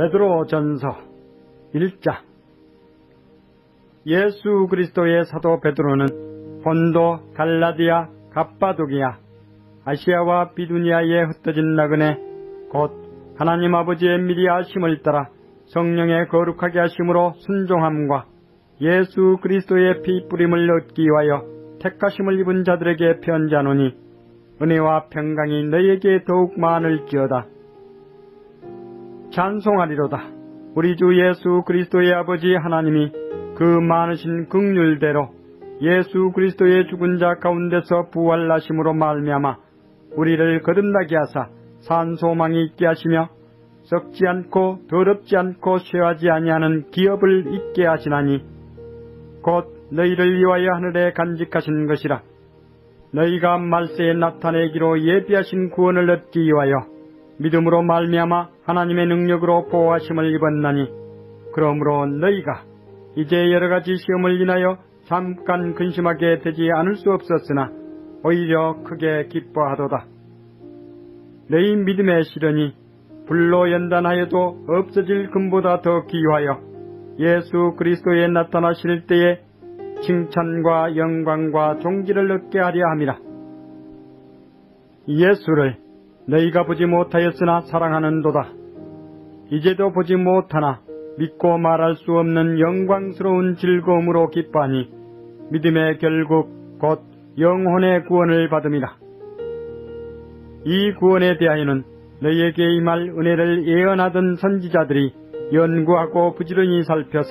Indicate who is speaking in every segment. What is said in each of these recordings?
Speaker 1: 베드로전서 1장. 예수 그리스도의 사도 베드로는 본도, 갈라디아, 갑바도기아, 아시아와 비두니아에 흩어진 나그네 곧 하나님 아버지의 미리 아심을 따라 성령의 거룩하게 하심으로 순종함과 예수 그리스도의 피 뿌림을 얻기 위하여 택하심을 입은 자들에게 편지하노니 은혜와 평강이 너희에게 더욱 많을지어다. 찬송하리로다. 우리 주 예수 그리스도의 아버지 하나님이 그 많으신 긍휼대로 예수 그리스도의 죽은 자 가운데서 부활하심으로 말미암아 우리를 거듭나게 하사 산 소망이 있게 하시며 썩지 않고 더럽지 않고 쇠하지 아니하는 기업을 있게 하시나니 곧 너희를 위하여 하늘에 간직하신 것이라. 너희가 말세에 나타내기로 예비하신 구원을 얻기 위하여 믿음으로 말미암아 하나님의 능력으로 보호하심을 입었나니 그러므로 너희가 이제 여러가지 시험을 인하여 잠깐 근심하게 되지 않을 수 없었으나 오히려 크게 기뻐하도다. 너희 믿음의 시련이 불로 연단하여도 없어질 금보다 더 귀하여 예수 그리스도에 나타나실 때에 칭찬과 영광과 존귀를 얻게 하려 함이라. 예수를 너희가 보지 못하였으나 사랑하는도다. 이제도 보지 못하나 믿고 말할 수 없는 영광스러운 즐거움으로 기뻐하니 믿음의 결국 곧 영혼의 구원을 받음이라. 이 구원에 대하여는 너희에게 임할 은혜를 예언하던 선지자들이 연구하고 부지런히 살펴서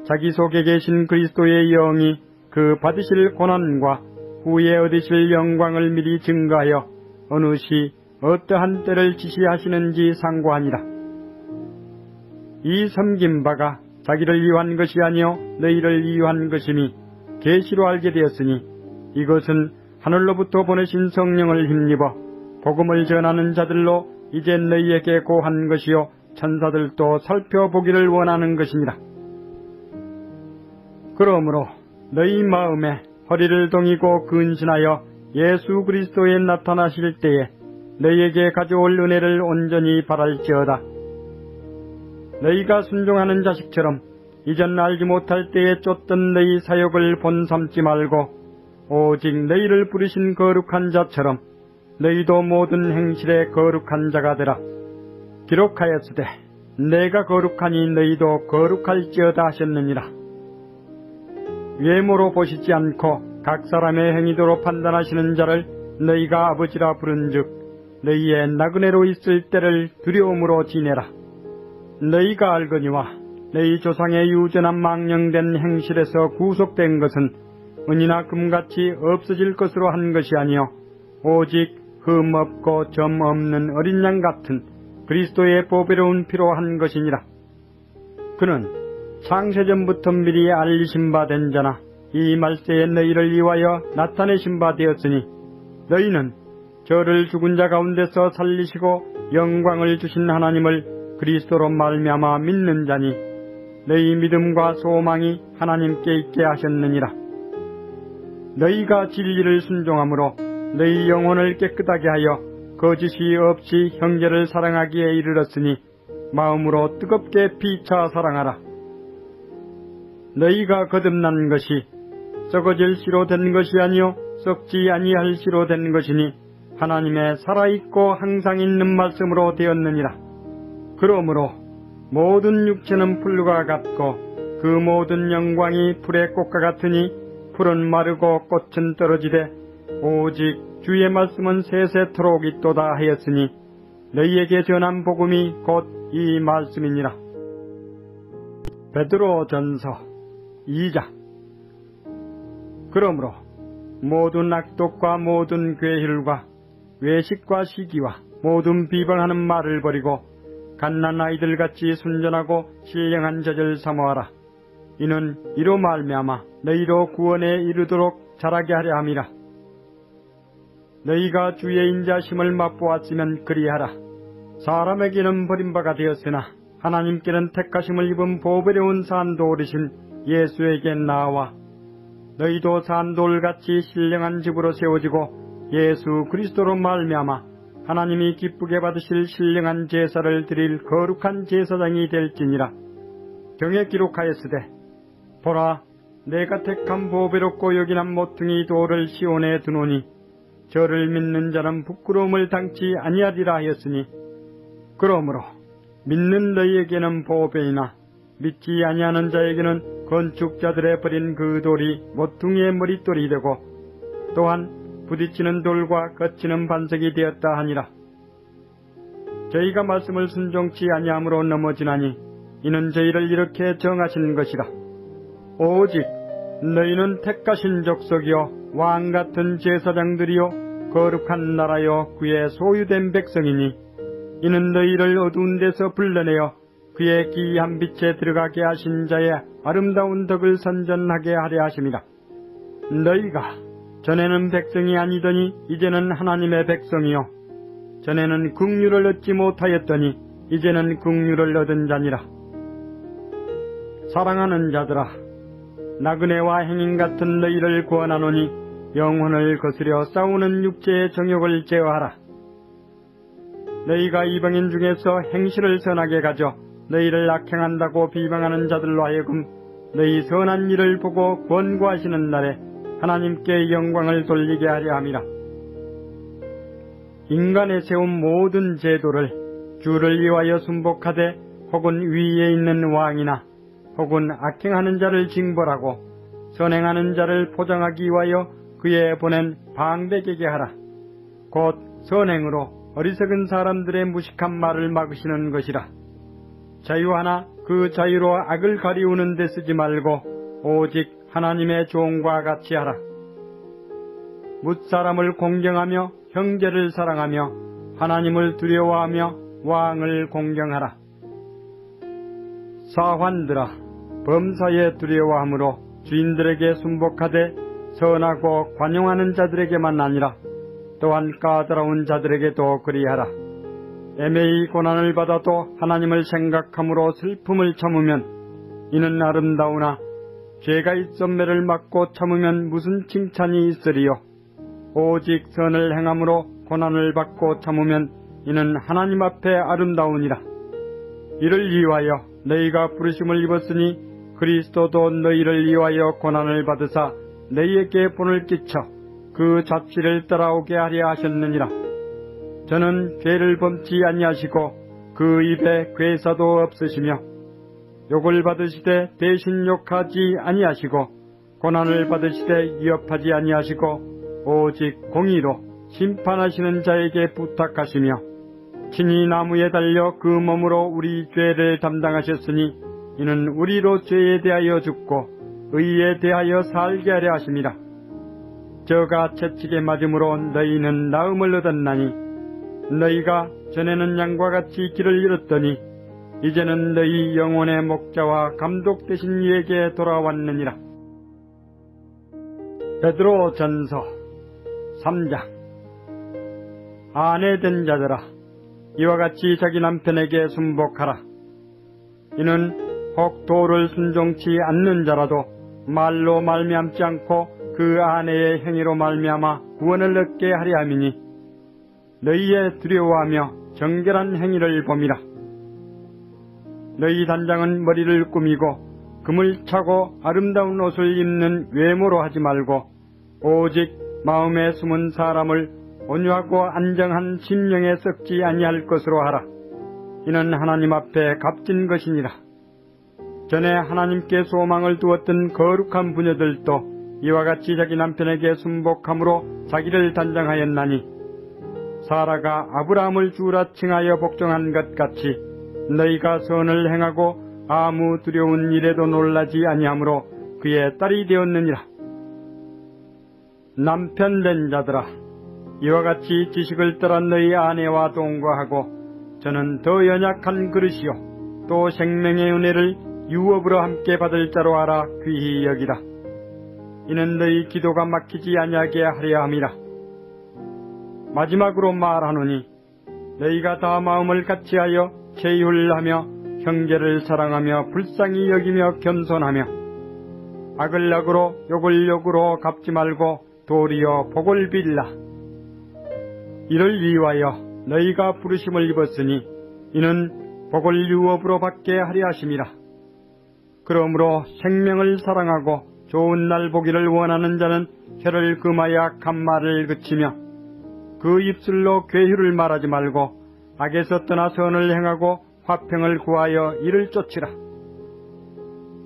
Speaker 1: 자기 속에 계신 그리스도의 영이 그 받으실 고난과 후에 얻으실 영광을 미리 증거하여 어느 시 어떠한 때를 지시하시는지 상고하니라. 이 섬긴 바가 자기를 위한 것이 아니요 너희를 위한 것이니 계시로 알게 되었으니 이것은 하늘로부터 보내신 성령을 힘입어 복음을 전하는 자들로 이제 너희에게 고한 것이요 천사들도 살펴보기를 원하는 것이니라. 그러므로 너희 마음에 허리를 동이고 근신하여 예수 그리스도에 나타나실 때에 너희에게 가져올 은혜를 온전히 바랄지어다. 너희가 순종하는 자식처럼 이전 알지 못할 때에 쫓던 너희 사역을 본삼지 말고 오직 너희를 부르신 거룩한 자처럼 너희도 모든 행실에 거룩한 자가 되라. 기록하였으되 내가 거룩하니 너희도 거룩할지어다 하셨느니라. 외모로 보시지 않고 각 사람의 행위도로 판단하시는 자를 너희가 아버지라 부른즉 너희의 나그네로 있을 때를 두려움으로 지내라. 너희가 알거니와 너희 조상의 유전한 망령된 행실에서 구속된 것은 은이나 금같이 없어질 것으로 한 것이 아니요 오직 흠 없고 점 없는 어린 양 같은 그리스도의 보배로운 피로 한 것이니라. 그는 창세전부터 미리 알리신 바 된 자나 이 말세에 너희를 위하여 나타내신 바 되었으니 너희는 저를 죽은 자 가운데서 살리시고 영광을 주신 하나님을 그리스도로 말미암아 믿는 자니 너희 믿음과 소망이 하나님께 있게 하셨느니라. 너희가 진리를 순종함으로 너희 영혼을 깨끗하게 하여 거짓이 없이 형제를 사랑하기에 이르렀으니 마음으로 뜨겁게 피차 사랑하라. 너희가 거듭난 것이 썩어질 씨로 된 것이 아니요 썩지 아니할 씨로 된 것이니 하나님의 살아있고 항상 있는 말씀으로 되었느니라. 그러므로 모든 육체는 풀과 같고 그 모든 영광이 풀의 꽃과 같으니 풀은 마르고 꽃은 떨어지되 오직 주의 말씀은 세세토록 있도다 하였으니 너희에게 전한 복음이 곧 이 말씀이니라. 베드로전서 2장. 그러므로 모든 악독과 모든 괴혈과 외식과 시기와 모든 비방하는 말을 버리고 갓난 아이들같이 순전하고 신령한 젖을 사모하라. 이는 이로 말미암아 너희로 구원에 이르도록 자라게 하려 함이라. 너희가 주의 인자심을 맛보았으면 그리하라. 사람에게는 버림바가 되었으나 하나님께는 택하심을 입은 보배로운 산돌이신 예수에게 나와 너희도 산돌같이 신령한 집으로 세워지고 예수 그리스도로 말미암아 하나님이 기쁘게 받으실 신령한 제사를 드릴 거룩한 제사장이 될지니라. 경에 기록하였으되 보라, 내가 택한 보배롭고 요긴한 모퉁이 돌을 시온에 두노니 저를 믿는 자는 부끄러움을 당치 아니하리라 하였으니, 그러므로 믿는 너희에게는 보배이나 믿지 아니하는 자에게는 건축자들의 버린 그 돌이 모퉁이의 머릿돌이 되고 또한 부딪히는 돌과 거치는 반석이 되었다 하니라. 저희가 말씀을 순종치 아니함으로 넘어지나니 이는 저희를 이렇게 정하신 것이라. 오직 너희는 택하신 족속이요 왕같은 제사장들이요 거룩한 나라요 그의 소유된 백성이니 이는 너희를 어두운 데서 불러내어 그의 기이한 빛에 들어가게 하신 자의 아름다운 덕을 선전하게 하려 하심이라. 너희가 전에는 백성이 아니더니 이제는 하나님의 백성이요 전에는 긍휼을 얻지 못하였더니 이제는 긍휼을 얻은 자니라. 사랑하는 자들아, 나그네와 행인 같은 너희를 구원하노니 영혼을 거스려 싸우는 육체의 정욕을 제어하라. 너희가 이방인 중에서 행실을 선하게 가져 너희를 악행한다고 비방하는 자들로 하여금 너희 선한 일을 보고 권고하시는 날에 하나님께 영광을 돌리게 하려 함이라. 인간의 세운 모든 제도를 주를 위하여 순복하되 혹은 위에 있는 왕이나 혹은 악행하는 자를 징벌하고 선행하는 자를 포장하기 위하여 그에 보낸 방백에게 하라. 곧 선행으로 어리석은 사람들의 무식한 말을 막으시는 것이라. 자유하나 그 자유로 악을 가리우는 데 쓰지 말고 오직 하나님의 종과 같이 하라. 뭇사람을 공경하며 형제를 사랑하며 하나님을 두려워하며 왕을 공경하라. 사환들아, 범사에 두려워함으로 주인들에게 순복하되 선하고 관용하는 자들에게만 아니라 또한 까다로운 자들에게도 그리하라. 애매히 고난을 받아도 하나님을 생각함으로 슬픔을 참으면 이는 아름다우나 죄가 있음매를 맞고 참으면 무슨 칭찬이 있으리요. 오직 선을 행함으로 고난을 받고 참으면 이는 하나님 앞에 아름다우니라. 이를 위하여 너희가 부르심을 입었으니 그리스도도 너희를 위하여 고난을 받으사 너희에게 본을 끼쳐 그 잡시를 따라오게 하려 하셨느니라. 저는 죄를 범치 아니하시고 그 입에 괴사도 없으시며 욕을 받으시되 대신 욕하지 아니하시고 고난을 받으시되 위협하지 아니하시고 오직 공의로 심판하시는 자에게 부탁하시며 친히 나무에 달려 그 몸으로 우리 죄를 담당하셨으니 이는 우리로 죄에 대하여 죽고 의에 대하여 살게 하려 하심이라. 저가 채찍에 맞음으로 너희는 나음을 얻었나니 너희가 전에는 양과 같이 길을 잃었더니 이제는 너희 영혼의 목자와 감독 되신 이에게 돌아왔느니라. 베드로 전서 3장. 아내된 자들아, 이와 같이 자기 남편에게 순복하라. 이는 혹 도를 순종치 않는 자라도 말로 말미암지 않고 그 아내의 행위로 말미암아 구원을 얻게 하려 함이니 너희의 두려워하며 정결한 행위를 봄이라. 너희 단장은 머리를 꾸미고 금을 차고 아름다운 옷을 입는 외모로 하지 말고 오직 마음에 숨은 사람을 온유하고 안정한 심령에 썩지 아니할 것으로 하라. 이는 하나님 앞에 값진 것이니라. 전에 하나님께 소망을 두었던 거룩한 부녀들도 이와 같이 자기 남편에게 순복함으로 자기를 단장하였나니 사라가 아브라함을 주라 칭하여 복종한 것 같이 너희가 선을 행하고 아무 두려운 일에도 놀라지 아니하므로 그의 딸이 되었느니라. 남편된 자들아, 이와 같이 지식을 따라 너희 아내와 동거하고 저는 더 연약한 그릇이요 또 생명의 은혜를 유업으로 함께 받을 자로 알아 귀히 여기라. 이는 너희 기도가 막히지 아니하게 하려 함이라. 마지막으로 말하노니 너희가 다 마음을 같이하여 체휼하며 형제를 사랑하며 불쌍히 여기며 겸손하며 악을 악으로 욕을 욕으로 갚지 말고 도리어 복을 빌라. 이를 위하여 너희가 부르심을 입었으니 이는 복을 유업으로 받게 하려 하심이라. 그러므로 생명을 사랑하고 좋은 날 보기를 원하는 자는 혀를 금하여 악한 말을 그치며 그 입술로 괴휴를 말하지 말고 악에서 떠나 선을 행하고 화평을 구하여 이를 쫓으라.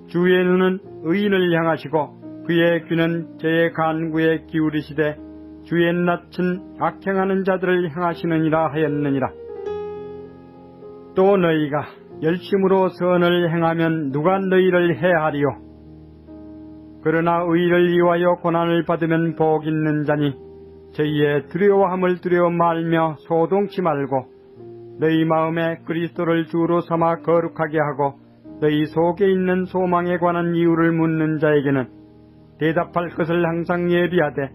Speaker 1: 주의 눈은 의인을 향하시고 그의 귀는 저의 간구에 기울이시되 주의 낯은 악행하는 자들을 향하시느니라 하였느니라. 또 너희가 열심으로 선을 행하면 누가 너희를 해하리요? 그러나 의를 위하여 고난을 받으면 복 있는 자니 저희의 두려워함을 두려워 말며 소동치 말고 너희 마음에 그리스도를 주로 삼아 거룩하게 하고 너희 속에 있는 소망에 관한 이유를 묻는 자에게는 대답할 것을 항상 예비하되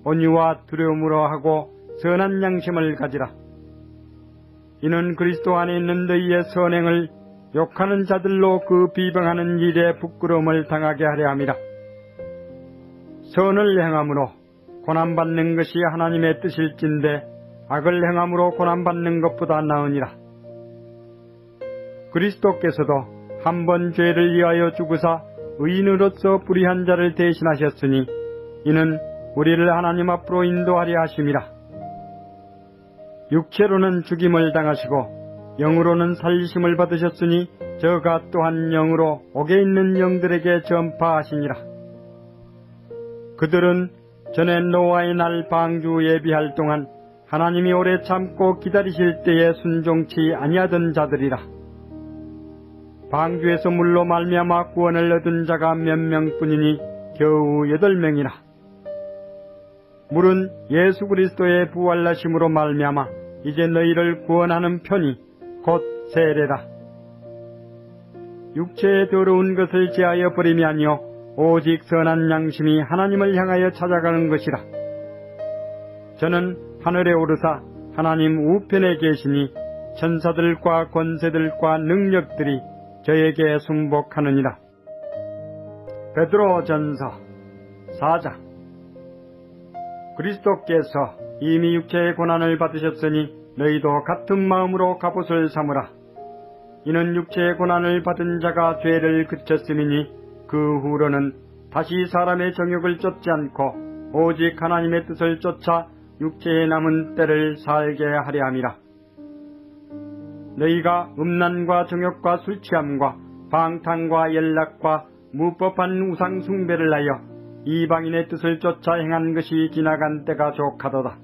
Speaker 1: 온유와 두려움으로 하고 선한 양심을 가지라. 이는 그리스도 안에 있는 너희의 선행을 욕하는 자들로 그 비방하는 일에 부끄러움을 당하게 하려 함이라. 선을 행함으로 고난받는 것이 하나님의 뜻일진데 악을 행함으로 고난받는 것보다 나으니라. 그리스도께서도 한 번 죄를 위하여 죽으사 의인으로서 불의한 자를 대신하셨으니 이는 우리를 하나님 앞으로 인도하려 하심이라. 육체로는 죽임을 당하시고 영으로는 살리심을 받으셨으니 저가 또한 영으로 옥에 있는 영들에게 전파하시니라. 그들은 전에 노아의 날 방주 예비할 동안 하나님이 오래 참고 기다리실 때에 순종치 아니하던 자들이라. 방주에서 물로 말미암아 구원을 얻은 자가 몇 명뿐이니 겨우 8명이라. 물은 예수 그리스도의 부활나심으로 말미암아 이제 너희를 구원하는 편이 곧 세례라. 육체의 더러운 것을 제하여 버림이 아니요 오직 선한 양심이 하나님을 향하여 찾아가는 것이라. 저는 하늘에 오르사 하나님 우편에 계시니 천사들과 권세들과 능력들이 저에게 순복하느니라. 베드로전서 4장. 그리스도께서 이미 육체의 고난을 받으셨으니 너희도 같은 마음으로 갑옷을 삼으라. 이는 육체의 고난을 받은 자가 죄를 그쳤음이니 그 후로는 다시 사람의 정욕을 쫓지 않고 오직 하나님의 뜻을 쫓아 육체에 남은 때를 살게 하려 함이라. 너희가 음란과 정욕과 술취함과 방탕과 연락과 무법한 우상 숭배를 하여 이방인의 뜻을 쫓아 행한 것이 지나간 때가 족하도다.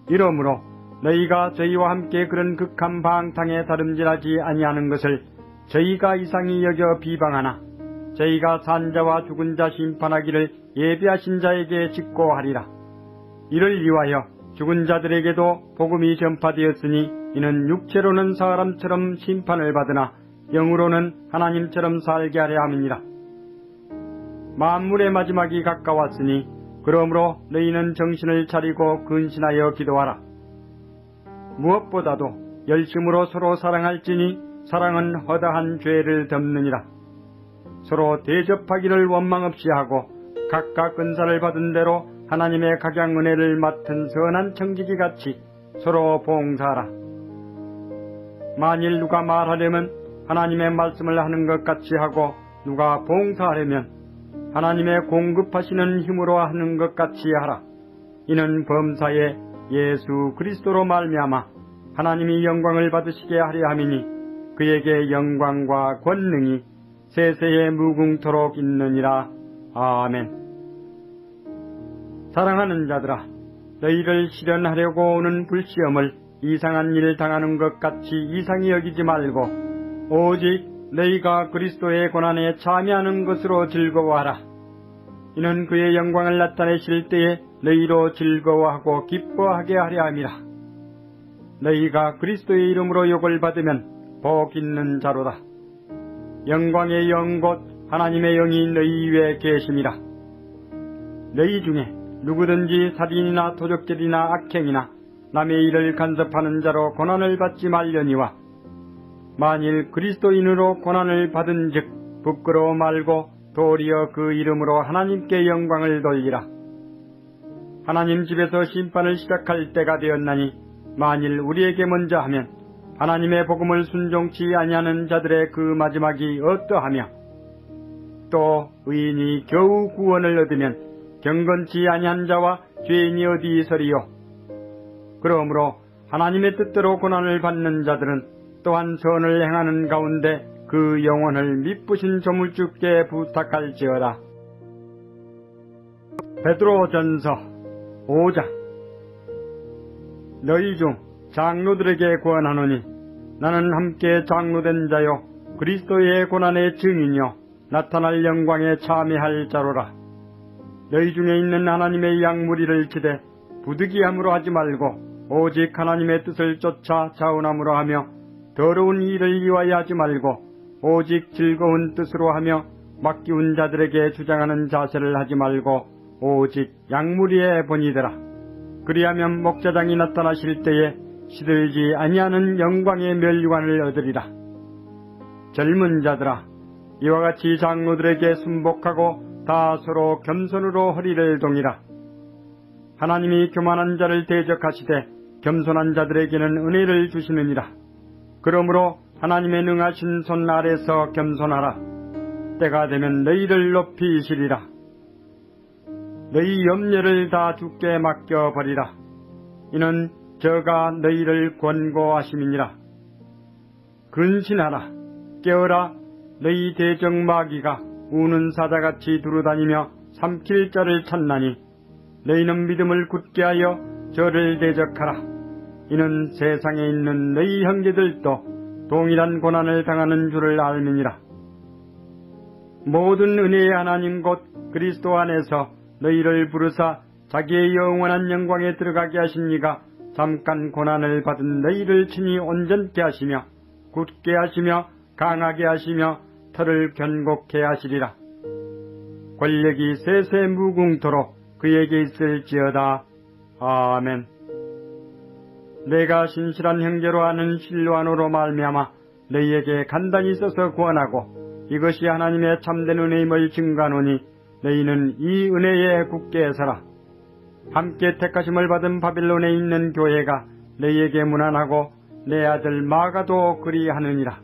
Speaker 1: 이러므로 너희가 저희와 함께 그런 극한 방탕에 다름질하지 아니하는 것을 저희가 이상히 여겨 비방하나 저희가 산자와 죽은 자 심판하기를 예비하신 자에게 직고하리라. 이를 위하여 죽은 자들에게도 복음이 전파되었으니 이는 육체로는 사람처럼 심판을 받으나 영으로는 하나님처럼 살게 하려 함이니라. 만물의 마지막이 가까웠으니 그러므로 너희는 정신을 차리고 근신하여 기도하라. 무엇보다도 열심으로 서로 사랑할지니 사랑은 허다한 죄를 덮느니라. 서로 대접하기를 원망 없이 하고 각각 은사를 받은 대로 하나님의 각양 은혜를 맡은 선한 청지기 같이 서로 봉사하라. 만일 누가 말하려면 하나님의 말씀을 하는 것 같이 하고 누가 봉사하려면 하나님의 공급하시는 힘으로 하는 것 같이 하라. 이는 범사에 예수 그리스도로 말미암아 하나님이 영광을 받으시게 하려 함이니 그에게 영광과 권능이 세세에 무궁토록 있느니라. 아멘. 사랑하는 자들아, 너희를 시련하려고 오는 불시험을 이상한 일 당하는 것 같이 이상히 여기지 말고 오직 너희가 그리스도의 고난에 참여하는 것으로 즐거워하라. 이는 그의 영광을 나타내실 때에 너희로 즐거워하고 기뻐하게 하려 함이라. 너희가 그리스도의 이름으로 욕을 받으면 복 있는 자로다. 영광의 영 곧 하나님의 영이 너희 위에 계심이라. 너희 중에 누구든지 살인이나 도적질이나 악행이나 남의 일을 간섭하는 자로 고난을 받지 말려니와 만일 그리스도인으로 고난을 받은 즉 부끄러워 말고 도리어 그 이름으로 하나님께 영광을 돌리라. 하나님 집에서 심판을 시작할 때가 되었나니 만일 우리에게 먼저 하면 하나님의 복음을 순종치 아니하는 자들의 그 마지막이 어떠하며 또 의인이 겨우 구원을 얻으면 경건치 아니한 자와 죄인이 어디 있으리요. 그러므로 하나님의 뜻대로 고난을 받는 자들은 또한 선을 행하는 가운데 그 영혼을 미쁘신 조물주께 부탁할지어다. 베드로전서 5장. 너희 중 장로들에게 권하노니 나는 함께 장로된 자요 그리스도의 고난의 증인이요 나타날 영광에 참여할 자로라. 너희 중에 있는 하나님의 양무리를 치되 부득이함으로 하지 말고 오직 하나님의 뜻을 쫓아 자원함으로 하며 더러운 일을 위하여 하지 말고 오직 즐거운 뜻으로 하며 맡기운 자들에게 주장하는 자세를 하지 말고 오직 양무리의 본이되라. 그리하면 목자장이 나타나실 때에 시들지 아니하는 영광의 면류관을 얻으리라. 젊은 자들아, 이와 같이 장로들에게 순복하고 다 서로 겸손으로 허리를 동이라. 하나님이 교만한 자를 대적하시되 겸손한 자들에게는 은혜를 주시느니라. 그러므로 하나님의 능하신 손 아래서 겸손하라. 때가 되면 너희를 높이시리라. 너희 염려를 다 주께 맡겨버리라. 이는 저가 너희를 권고하심이니라. 근신하라. 깨어라. 너희 대적 마귀가 우는 사자같이 두루다니며 삼킬 자를 찾나니 너희는 믿음을 굳게 하여 저를 대적하라. 이는 세상에 있는 너희 형제들도 동일한 고난을 당하는 줄을 알미니라. 모든 은혜의 하나님 곧 그리스도 안에서 너희를 부르사 자기의 영원한 영광에 들어가게 하신 이가 잠깐 고난을 받은 너희를 친히 온전케 하시며 굳게 하시며 강하게 하시며 터를 견고케 하시리라. 권력이 세세 무궁토록 그에게 있을지어다. 아멘. 내가 신실한 형제로 아는 실로아노로 말미암아 너희에게 간단히 써서 구원하고 이것이 하나님의 참된 은혜임을 증거하노니 너희는 이 은혜에 굳게 서라. 함께 택하심을 받은 바빌론에 있는 교회가 너희에게 문안하고 내 아들 마가도 그리하느니라.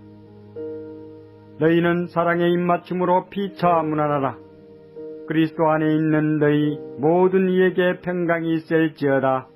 Speaker 1: 너희는 사랑의 입맞춤으로 피차 문안하라. 그리스도 안에 있는 너희 모든 이에게 평강이 있을지어다.